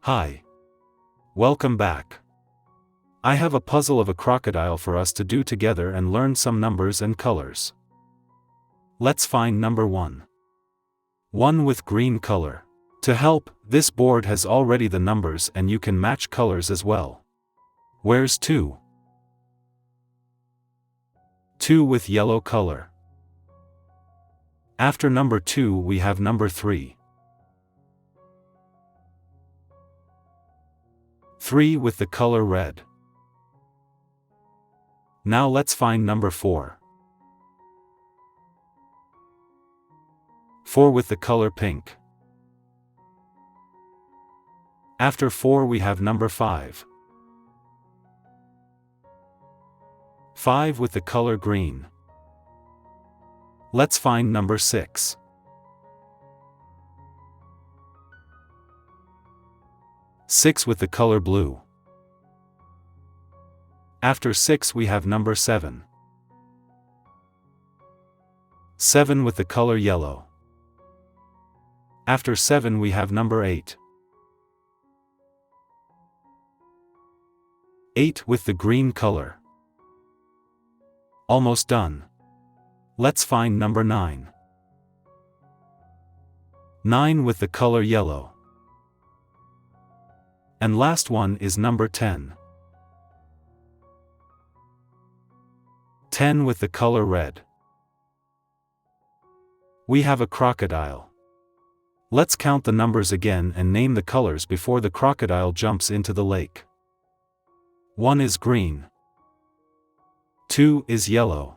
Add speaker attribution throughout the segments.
Speaker 1: Hi. Welcome back. I have a puzzle of a crocodile for us to do together and learn some numbers and colors. Let's find number 1. 1 with green color. To help, this board has already the numbers and you can match colors as well. Where's 2? 2 with yellow color. After number 2 we have number 3. 3 with the color red. Now let's find number 4. 4 with the color pink. After 4 we have number 5. 5 with the color green. Let's find number 6. 6 with the color blue. After 6 we have number 7. 7 with the color yellow. After 7 we have number 8. 8 with the green color. Almost done. Let's find number 9. 9 with the color yellow. And last one is number 10. 10 with the color red. We have a crocodile. Let's count the numbers again and name the colors before the crocodile jumps into the lake. 1 is green. 2 is yellow.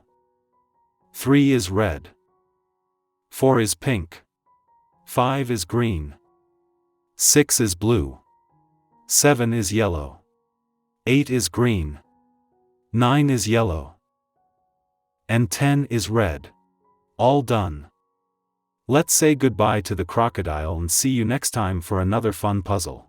Speaker 1: 3 is red. 4 is pink. 5 is green. 6 is blue. 7 is yellow. 8 is green. 9 is yellow. And 10 is red. All done. Let's say goodbye to the crocodile and see you next time for another fun puzzle.